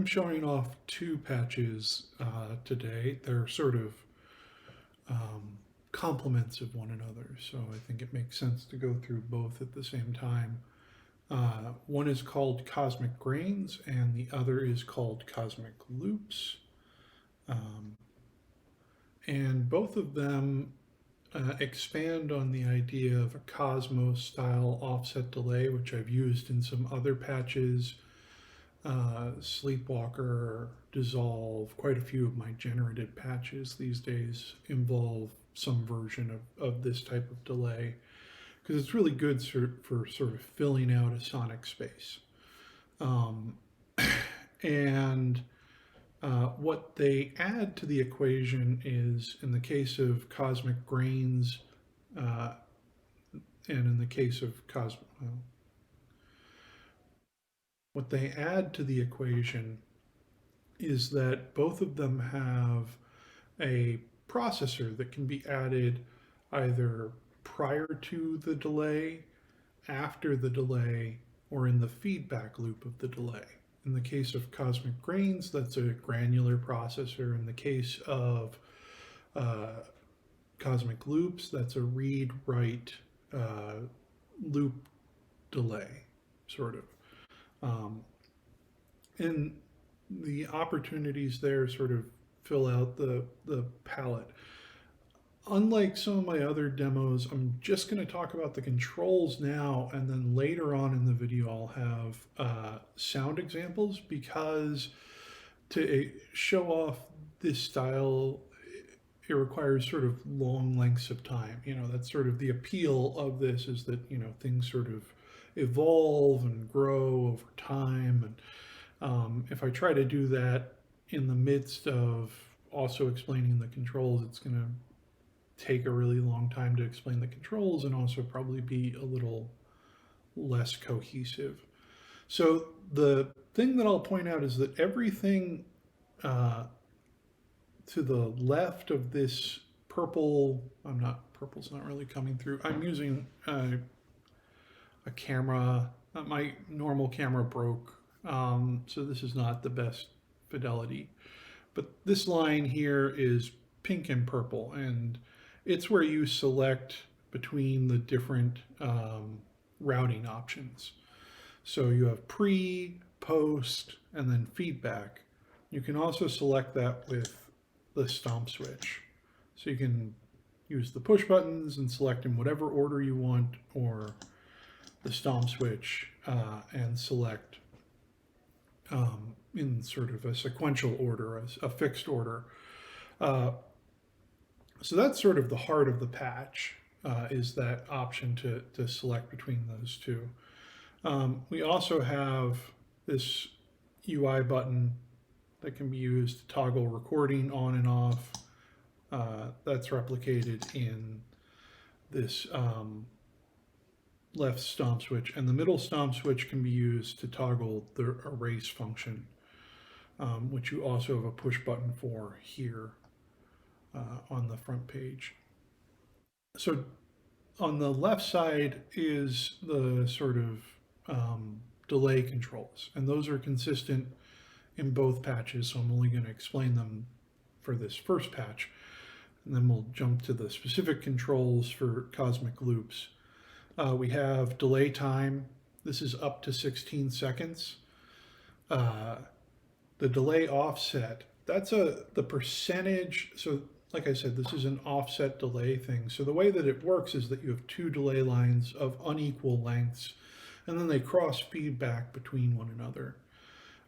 I'm showing off two patches today. They're sort of complements of one another, so I think it makes sense to go through both at the same time. One is called Cosmic Grains, and the other is called Cosmic Loops. And both of them expand on the idea of a Cosmos style offset delay, which I've used in some other patches. Sleepwalker, Dissolve, quite a few of my generated patches these days involve some version of this type of delay because it's really good for sort of filling out a sonic space. And what they add to the equation is, in the case of Cosmic Grains, and in the case of what they add to the equation is that both of them have a processor that can be added either prior to the delay, after the delay, or in the feedback loop of the delay. In the case of Cosmic Grains, that's a granular processor. In the case of Cosmic Loops, that's a read-write loop delay, sort of. And the opportunities there sort of fill out the palette. Unlike some of my other demos, I'm just going to talk about the controls now, and then later on in the video I'll have sound examples, because to show off this style, it requires sort of long lengths of time. That's sort of the appeal of this, is that, things sort of evolve and grow over time. And if I try to do that in the midst of also explaining the controls, it's going to take a really long time to explain the controls and also probably be a little less cohesive. So the thing that I'll point out is that everything to the left of this purple, purple's not really coming through. I'm using a camera. My normal camera broke, so this is not the best fidelity. But this line here is pink and purple, and it's where you select between the different routing options. So you have pre, post, and then feedback. You can also select that with the stomp switch. So you can use the push buttons and select in whatever order you want, or the stomp switch and select in sort of a sequential order, a fixed order. So that's sort of the heart of the patch, is that option to select between those two. We also have this UI button that can be used to toggle recording on and off. That's replicated in this left stomp switch, and the middle stomp switch can be used to toggle the erase function, which you also have a push button for here on the front page. So on the left side is the sort of delay controls, and those are consistent in both patches, so I'm only going to explain them for this first patch, and then we'll jump to the specific controls for Cosmic Loops. We have delay time. This is up to 16 seconds. The delay offset, that's the percentage. So like I said, this is an offset delay thing. So the way that it works is that you have two delay lines of unequal lengths, and then they cross feedback between one another.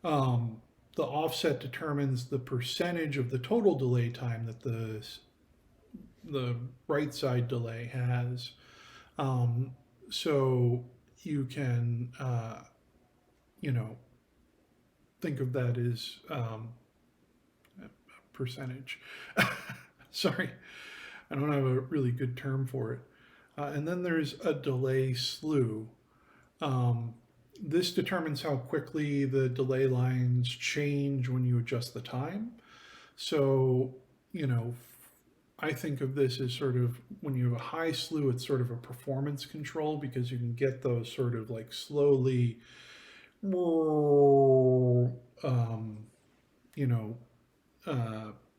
The offset determines the percentage of the total delay time that the right side delay has. So you can, think of that as a percentage. Sorry, I don't have a really good term for it. And then there's a delay slew. This determines how quickly the delay lines change when you adjust the time. So, I think of this as sort of, when you have a high slew, it's sort of a performance control, because you can get those sort of like slowly um, you know,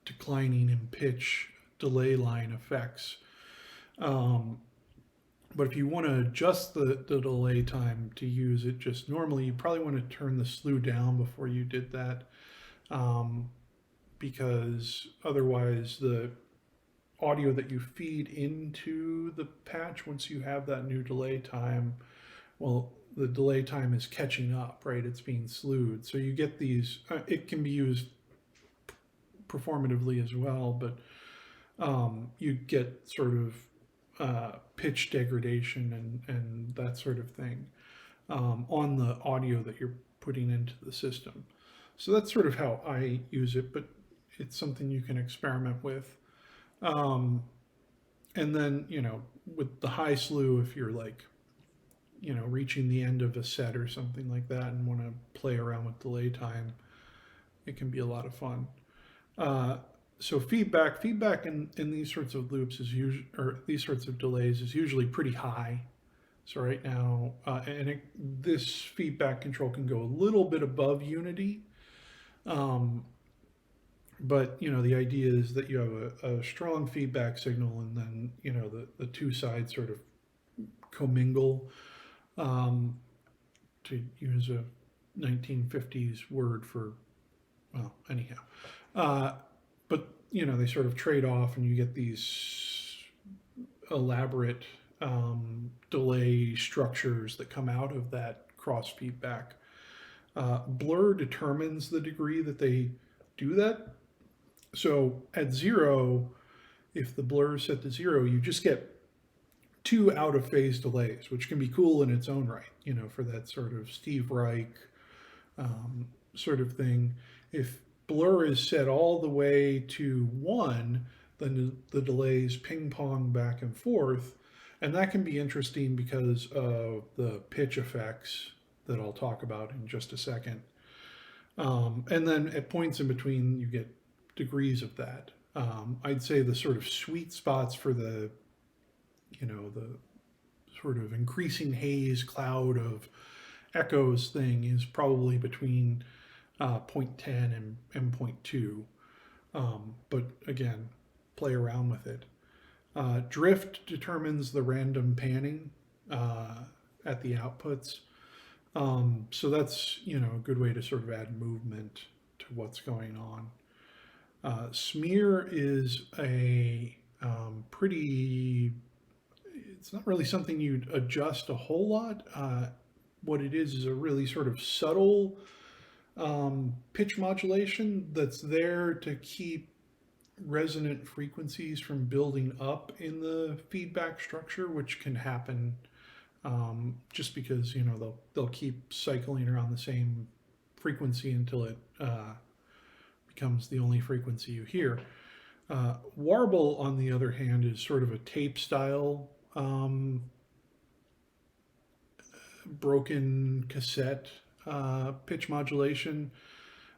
declining in pitch delay line effects. Um, but if you want to adjust the delay time to use it just normally, you probably want to turn the slew down before you did that, um, because otherwise the audio that you feed into the patch, once you have that new delay time, well, the delay time is catching up, right? It's being slewed. So you get these, it can be used performatively as well, but you get sort of pitch degradation and that sort of thing on the audio that you're putting into the system. So that's sort of how I use it, but it's something you can experiment with. Um, and then, with the high slew, if you're like, reaching the end of a set or something like that and want to play around with delay time, it can be a lot of fun. So feedback in these sorts of loops is usually, or these sorts of delays is usually pretty high. So right now, this feedback control can go a little bit above unity. But the idea is that you have a strong feedback signal, and then the two sides sort of commingle, to use a 1950s word for, well, anyhow. But they sort of trade off, and you get these elaborate delay structures that come out of that cross feedback. Blur determines the degree that they do that. So at 0, if the blur is set to 0, you just get 2 out of phase delays, which can be cool in its own right, for that sort of Steve Reich sort of thing. If blur is set all the way to 1, then the delays ping pong back and forth. And that can be interesting because of the pitch effects that I'll talk about in just a second. And then at points in between, you get degrees of that. I'd say the sort of sweet spots for the sort of increasing haze cloud of echoes thing is probably between 0.10 and 0.2. But again, play around with it. Drift determines the random panning at the outputs. So that's, a good way to sort of add movement to what's going on. Smear is a pretty, it's not really something you'd adjust a whole lot. What it is a really sort of subtle pitch modulation that's there to keep resonant frequencies from building up in the feedback structure, which can happen just because, they'll keep cycling around the same frequency until it becomes the only frequency you hear. Warble, on the other hand, is sort of a tape style broken cassette pitch modulation.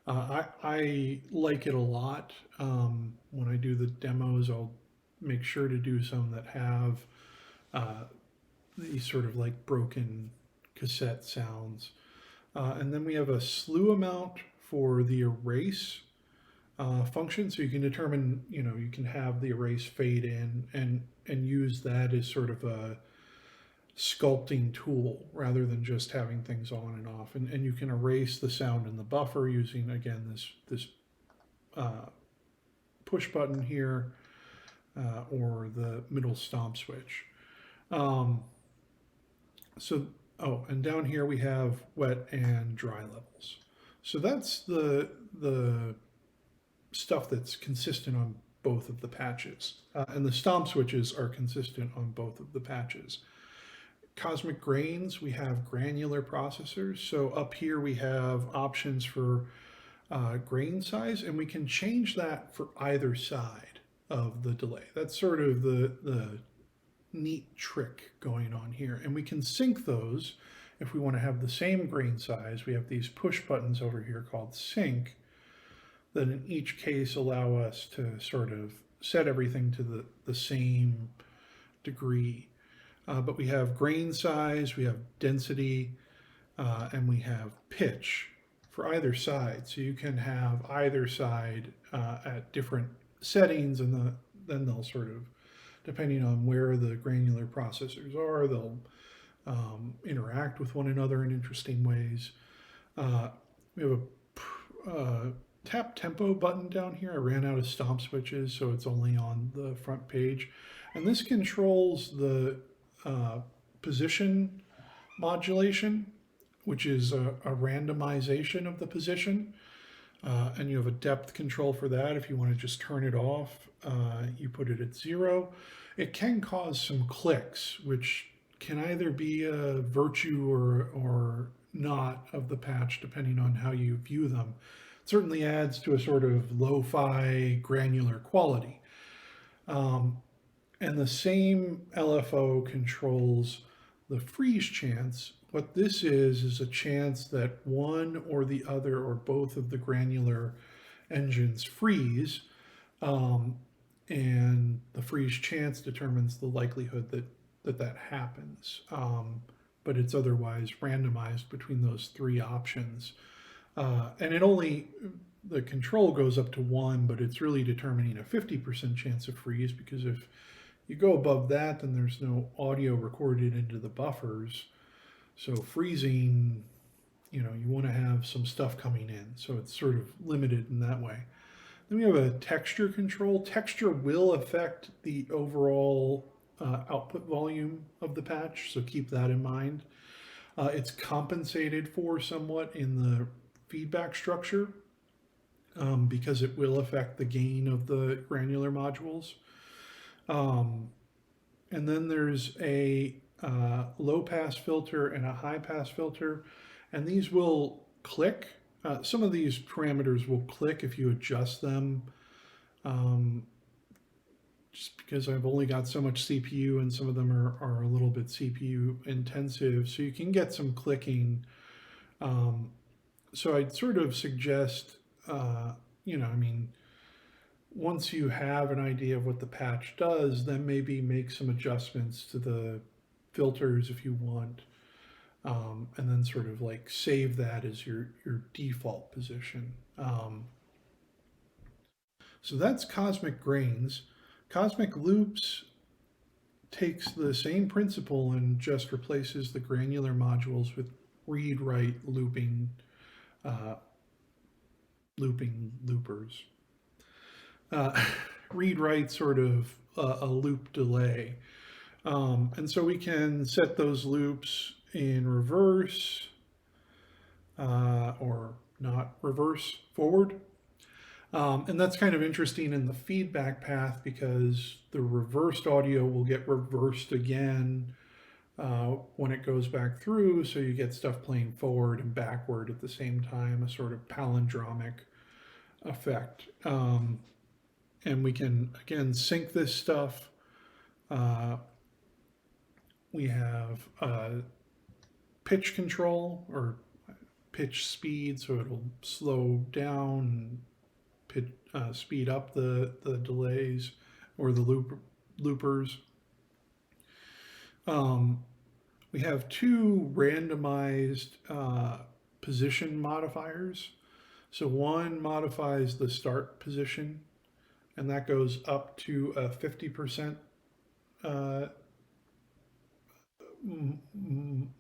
I like it a lot. When I do the demos, I'll make sure to do some that have these sort of like broken cassette sounds. And then we have a slew amount for the erase function. So you can determine, you can have the erase fade in and use that as sort of a sculpting tool rather than just having things on and off. And you can erase the sound in the buffer using, again, this push button here or the middle stomp switch. And down here we have wet and dry levels. So that's the stuff that's consistent on both of the patches. And the stomp switches are consistent on both of the patches. Cosmic grains, we have granular processors. So up here we have options for grain size, and we can change that for either side of the delay. That's sort of the neat trick going on here. And we can sync those if we want to have the same grain size. We have these push buttons over here called sync that in each case allow us to sort of set everything to the same degree. But we have grain size, we have density, and we have pitch for either side. So you can have either side at different settings, and then they'll sort of, depending on where the granular processors are, they'll interact with one another in interesting ways. We have a tap tempo button down here. I ran out of stomp switches, so it's only on the front page. And this controls the position modulation, which is a randomization of the position. And you have a depth control for that. If you want to just turn it off, you put it at 0. It can cause some clicks, which can either be a virtue or not of the patch, depending on how you view them. It certainly adds to a sort of lo-fi granular quality. And the same LFO controls the freeze chance. What this is a chance that one or the other or both of the granular engines freeze, and the freeze chance determines the likelihood that happens. But it's otherwise randomized between those three options. And the control goes up to 1, but it's really determining a 50% chance of freeze, because if you go above that, then there's no audio recorded into the buffers. So freezing, you want to have some stuff coming in. So it's sort of limited in that way. Then we have a texture control. Texture will affect the overall output volume of the patch, so keep that in mind. It's compensated for somewhat in the feedback structure because it will affect the gain of the granular modules. And then there's a low pass filter and a high pass filter, and these will click. Some of these parameters will click if you adjust them, just because I've only got so much CPU and some of them are a little bit CPU intensive, so you can get some clicking. So I'd sort of suggest, once you have an idea of what the patch does, then maybe make some adjustments to the filters if you want, and then sort of like save that as your default position. So that's Cosmic Grains. Cosmic Loops takes the same principle and just replaces the granular modules with read-write looping loopers. Read-write sort of a loop delay. And so we can set those loops in reverse or not reverse forward. And that's kind of interesting in the feedback path, because the reversed audio will get reversed again when it goes back through, so you get stuff playing forward and backward at the same time, a sort of palindromic effect. And we can, again, sync this stuff. We have pitch control or pitch speed, so it'll slow down and speed up the delays or the loopers. We have two randomized position modifiers. So one modifies the start position, and that goes up to a 50%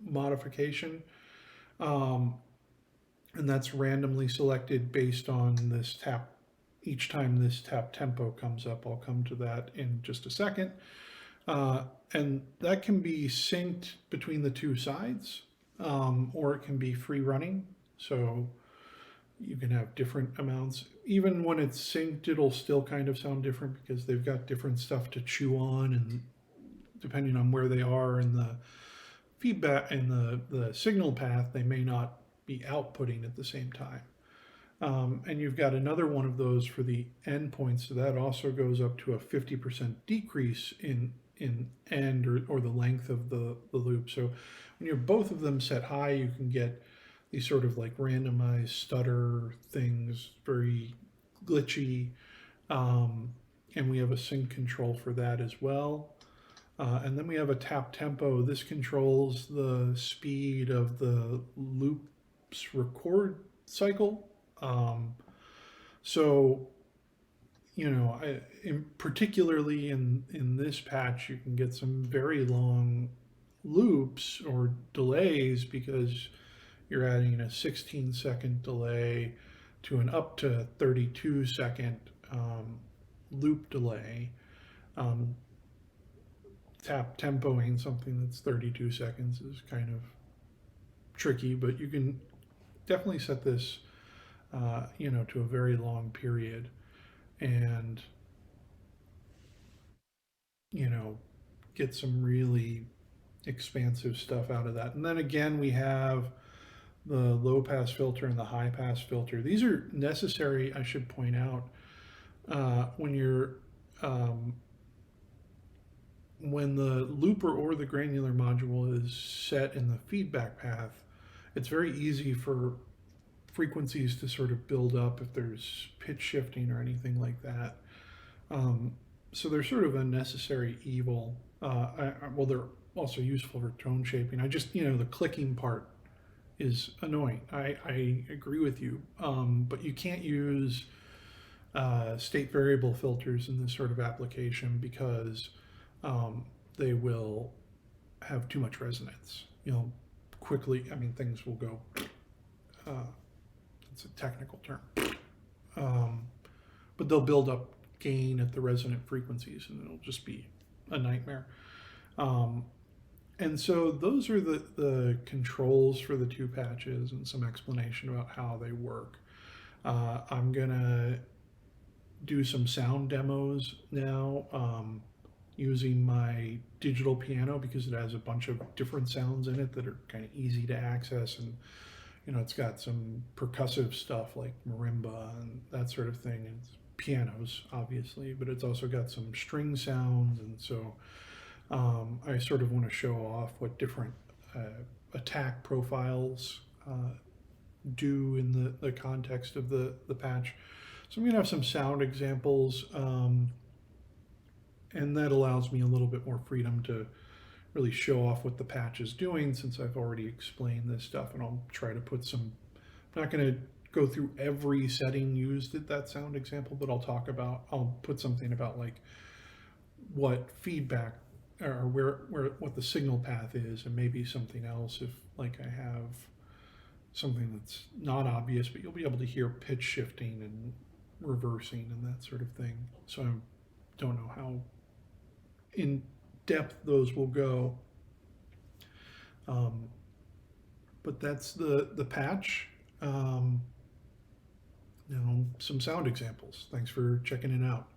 modification. And that's randomly selected based on this tap. Each time this tap tempo comes up, I'll come to that in just a second. And that can be synced between the two sides, or it can be free running. So you can have different amounts. Even when it's synced, it'll still kind of sound different because they've got different stuff to chew on, and depending on where they are in the feedback and the signal path, they may not be outputting at the same time. And you've got another one of those for the endpoints, so that also goes up to a 50% decrease in end or the length of the loop. So when you're both of them set high, you can get these sort of like randomized stutter things, very glitchy, and we have a sync control for that as well. And then we have a tap tempo. This controls the speed of the loop's record cycle. So, particularly in this patch, you can get some very long loops or delays because you're adding a 16-second delay to an up to 32-second loop delay. Um, Tap tempoing something that's 32 seconds is kind of tricky, but you can definitely set this, to a very long period and, you know, get some really expansive stuff out of that. And then again, we have the low pass filter and the high pass filter. These are necessary, I should point out, when you're when the looper or the granular module is set in the feedback path. It's very easy for frequencies to sort of build up if there's pitch shifting or anything like that. So they're sort of a necessary evil. Well, they're also useful for tone shaping. I just, the clicking part is annoying. I agree with you, but you can't use state variable filters in this sort of application because they will have too much resonance. Quickly, things will go, it's a technical term, but they'll build up gain at the resonant frequencies and it'll just be a nightmare. And so those are the controls for the two patches and some explanation about how they work. I'm gonna do some sound demos now using my digital piano because it has a bunch of different sounds in it that are kind of easy to access, and it's got some percussive stuff like marimba and that sort of thing. It's pianos, obviously, but it's also got some string sounds, and so I sort of want to show off what different attack profiles do in the context of the patch. So I'm going to have some sound examples, and that allows me a little bit more freedom to really show off what the patch is doing since I've already explained this stuff, and I'll try to put some, I'm not going to go through every setting used at that sound example, but I'll put something about like what feedback or what the signal path is, and maybe something else if like I have something that's not obvious, but you'll be able to hear pitch shifting and reversing and that sort of thing. So I don't know how in depth those will go. But that's the patch. Some sound examples. Thanks for checking it out.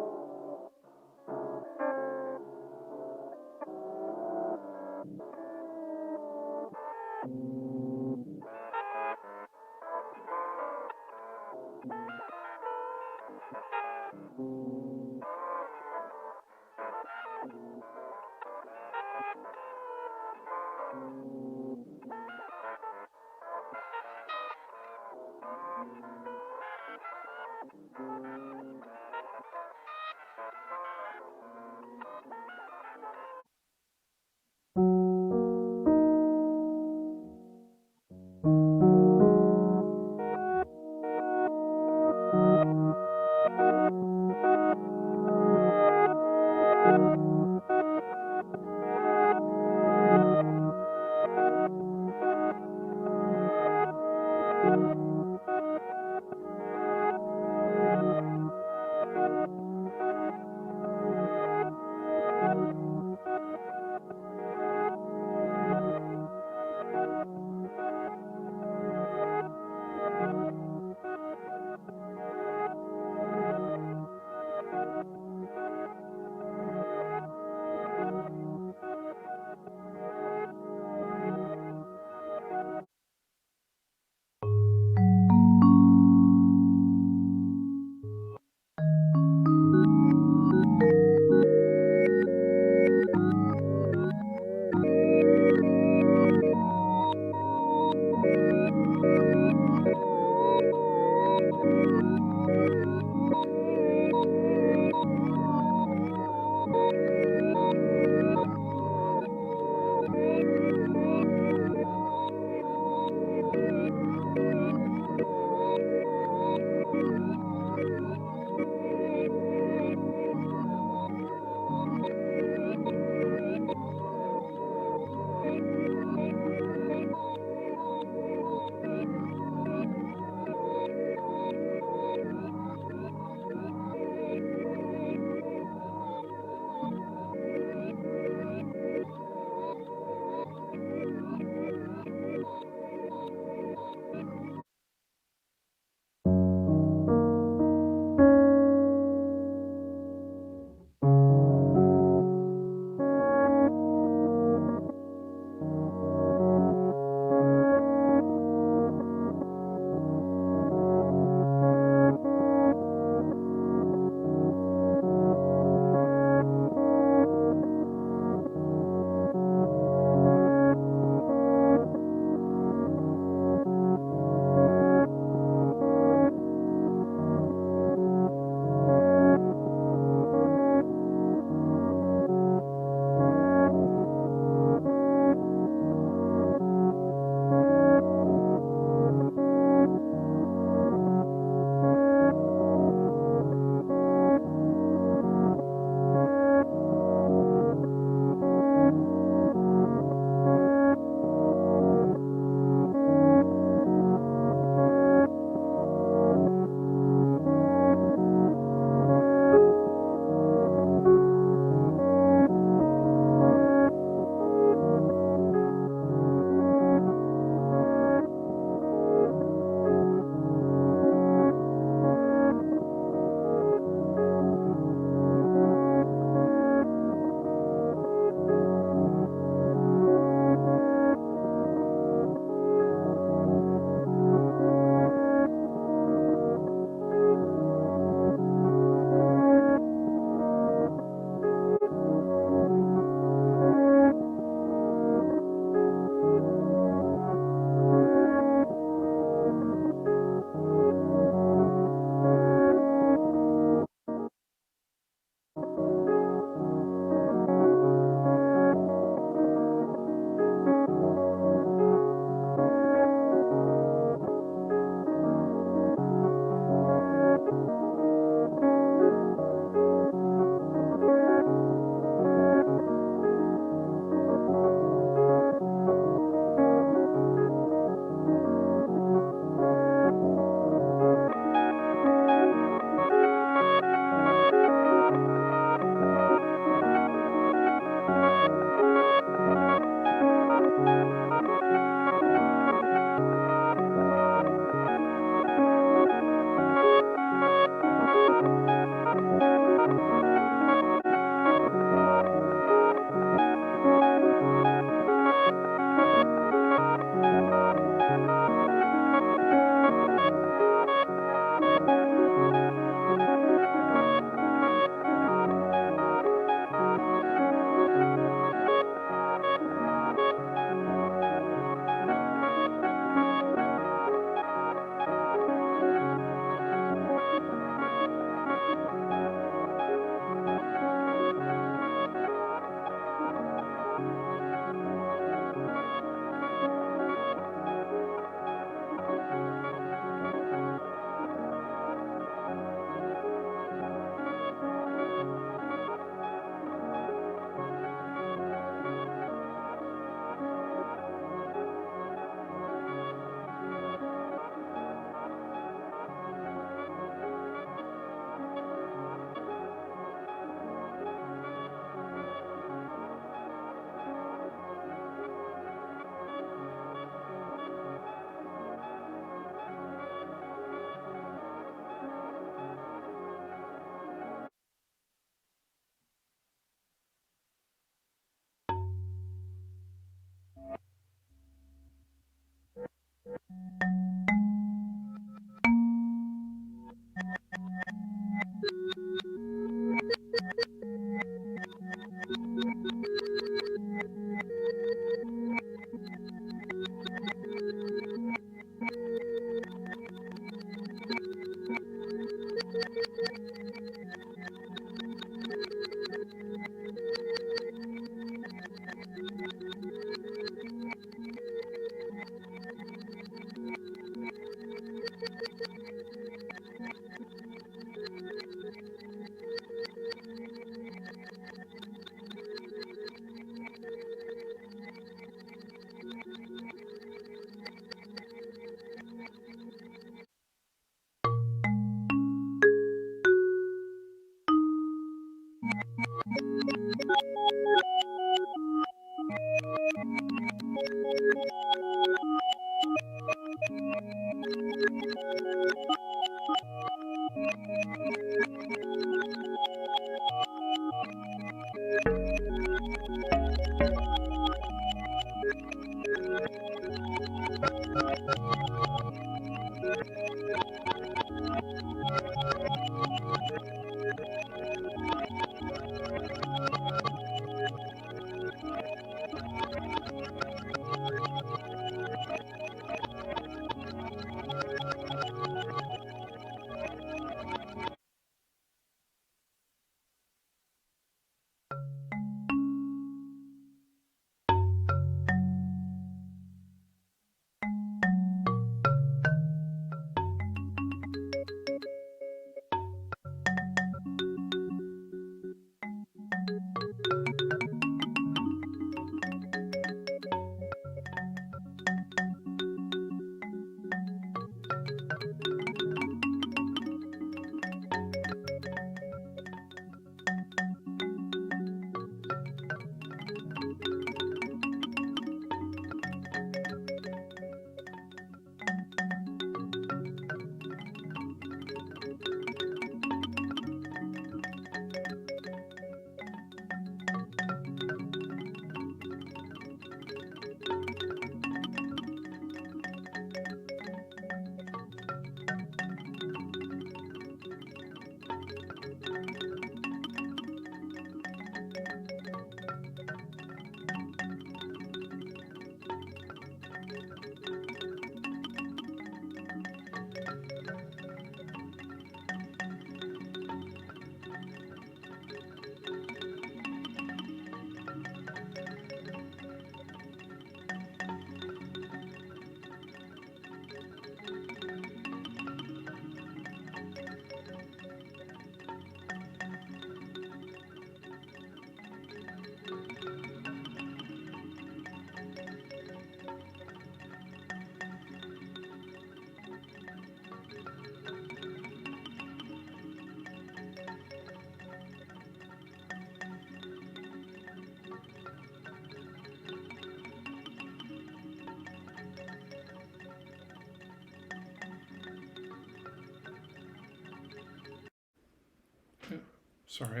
Sorry,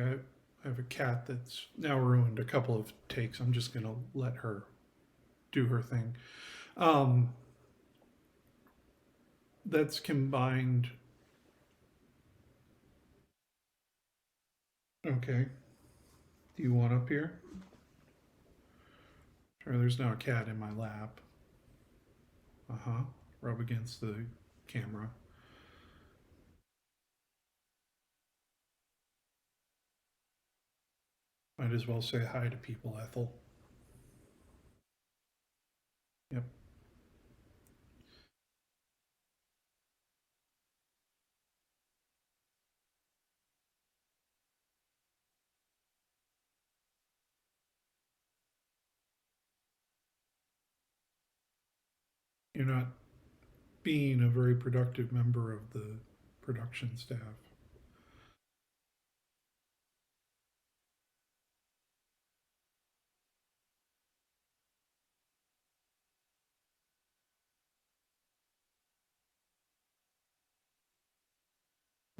I have a cat that's now ruined a couple of takes. I'm just going to let her do her thing. Um, that's combined. Okay. Do you want up here? Sure, there's now a cat in my lap. Uh huh. Rub against the camera. Might as well say hi to people, Ethel. Yep. You're not being a very productive member of the production staff.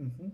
Mm-hmm.